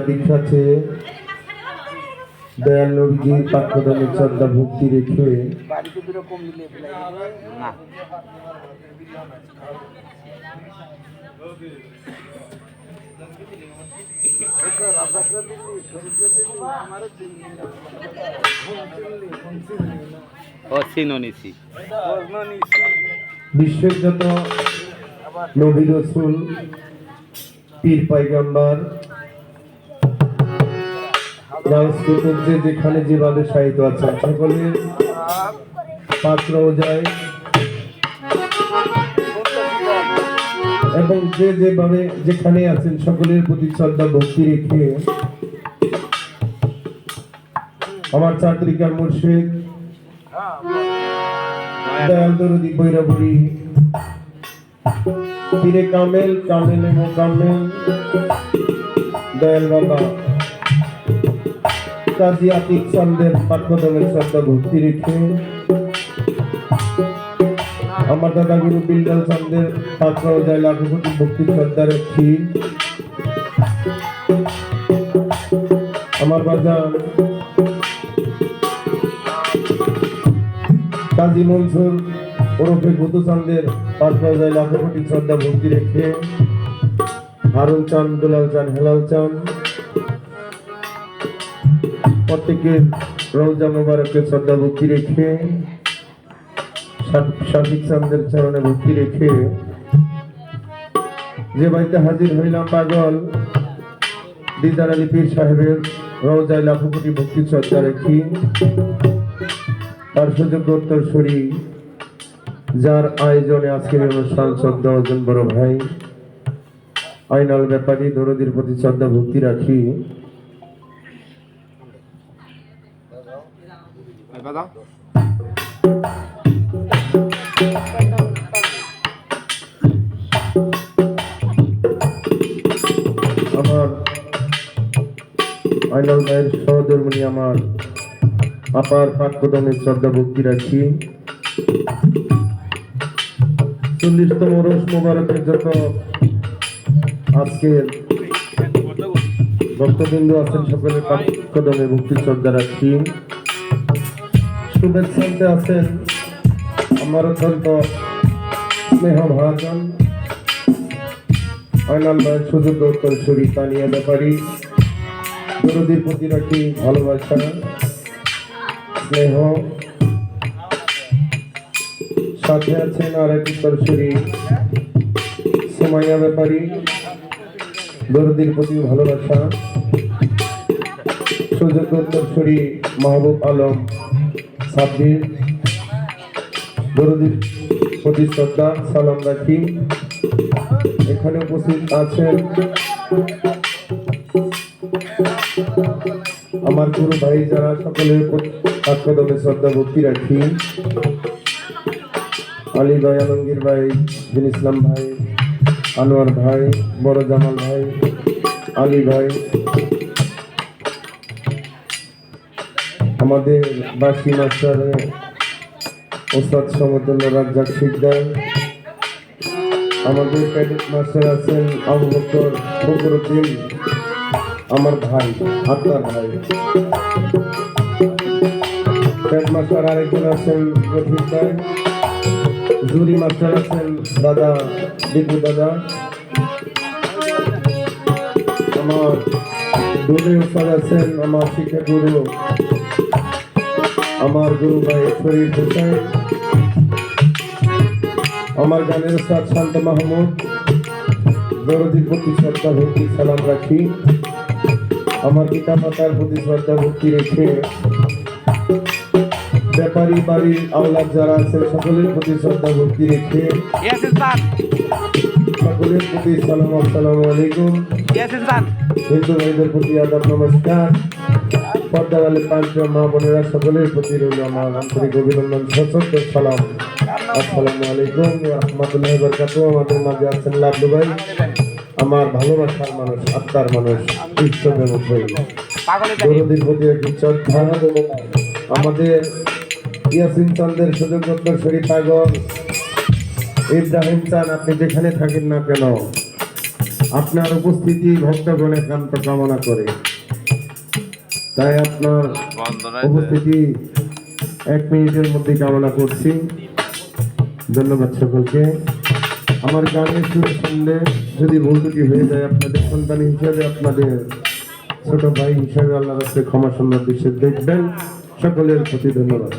দীক্ষা চেয়ে দয়াল নবীজির পাঠ্যদানের শ্রদ্ধা ভক্তি রেখে বিশ্বের যত নবী রাসূল পীর পয়গম্বর যেখানে যেভাবে সাহিত্য আছেন সকলের পাত্র যায় এবং যে যেভাবে যেখানে আছেন সকলের প্রতি শ্রদ্ধা ভক্তি রেখে আমার চাত্রিকার মুর্শিদ দয়াল দরদি বৈরাবুড়ি পীরে কামেল কামেল এবং কামেল দয়াল বাবা কাজী আতিক চান্দের পাঠ্যদানের শ্রদ্ধা ভক্তি রেখে আমার দাদা গুরু বিল্লাল চান্দের পাত্র যায় লাখো কোটি ভক্তির শ্রদ্ধা রেখি আমার বাজান কাজী মনসুর ওরফে গুতু চান্দের পাত্র যায় লাখো কোটি শ্রদ্ধা ভক্তি রেখে হারুন চান দুলাল চান হেলাল চান প্রত্যেকের রওজা মোবারকে শ্রদ্ধা ভক্তি রেখে শাফিক চান্দের চরণে ভক্তি রেখে যে বাড়িতে হাজির হইলাম পাগল দিদার আলী পীর সাহেবের রওজায় লাখো কোটি ভক্তি শ্রদ্ধা রেখি তার সুযোগ্য উত্তরসূরি যার আয়োজনে আজকের অনুষ্ঠান শ্রদ্ধা অর্জন বড় ভাই আইনাল ব্যাপারী দরদির প্রতি শ্রদ্ধা ভক্তি রাখি আমার আইনাল ভাইয়ের সহধর্মিণী আমার আপার পাঠ্যদানের শ্রদ্ধা ভক্তি রাখি 40তম রোজ মোবারকের যত আজকের ভক্তবৃন্দ আছেন সকলের পাঠ্যদানের ভক্তি শ্রদ্ধা রাখি শুভেচ্ছাতে আছেন আমার অত্যন্ত স্নেহ ভাজন আইনাল ভাইয়ের সুযোগ্য উত্তরসূরি তানিয়া ব্যাপারী দরদির প্রতি রাখি ভালোবাসা স্নেহ সাথে আছেন আর এক উত্তরসূরি সুমাইয়া ব্যাপারী দরদির প্রতি ভালোবাসা সুযোগ্য উত্তরসূরি মাহবুব আলম সাব্বির দরদির প্রতি শ্রদ্ধা সালাম রাখি এখানে উপস্থিত আছেন আমার গুরু ভাই যারা সকলের পাঠ্যদানের শ্রদ্ধা ভক্তি রাখি আলী ভাই আলমগীর ভাই দিন ইসলাম ভাই আনোয়ার ভাই বড় জামাল ভাই আলী ভাই আমাদের বাসী মাস্টারে ওস্তাদ সমতুল্য রাজ্জাক শিকদার আমাদের ক্যাডেট মাস্টার আছেন আবু বকর ফখরুদ্দিন আমার ভাই আত্মার ভাই ক্যাড মাস্টার আরেকজন আছেন রফিক ভাই জুরি মাস্টার আছেন দাদা দীপু দাদা আমার দুলে উস্তাদ আছেন আমার শিক্ষা গুরু আমার গুরু ভাই শরীফ হোসেন আমার গানের উস্তাদ শান্ত মাহমুদ দরদির প্রতি শ্রদ্ধা ভক্তি সালাম রাখি আমার পিতা মাতার প্রতি শ্রদ্ধা ভক্তি রেখে ব্যাপারী বাড়ির আওলাদ যারা আছে সকলের প্রতি শ্রদ্ধা ভক্তি রেখে সকলের প্রতি সালাম আসসালামু আলাইকুম হিন্দু ভাইদের প্রতি আদাব নমস্কার পর্দাওয়ালে পাঁচ মা বোনেরা সকলের প্রতি রইল আমার আন্তরিক অভিনন্দন সশস্ত্র সালাম আসসালামু আলাইকুম রহমতুল্লাহ বরকাত আমাদের মাঝে আছেন লাভলু ভাই আমার ভালোবাসার মানুষ আত্মার মানুষ বিশ্বব্যাপক ভাই দরদির প্রতি একটি শ্রদ্ধা আমাদের ইয়াসিন চান্দের সুযোগ উত্তরসূরি পাগল ইব্রাহিম চান আপনি যেখানে থাকেন না কেন আপনার উপস্থিতি ভক্তগণ একান্ত কামনা করে, তাই আপনার উপস্থিতি 1 মিনিটের মধ্যে কামনা করছি। ধন্যবাদ সকলকে। আমার গানের সুর শুনলে যদি ভুল ত্রুটি হয়ে যায়, আপনাদের সন্তান হিসেবে, আপনাদের ছোট ভাই হিসেবে আল্লাহর কাছে ক্ষমা সুন্দর দৃশ্যে দেখবেন। সকলের প্রতি ধন্যবাদ।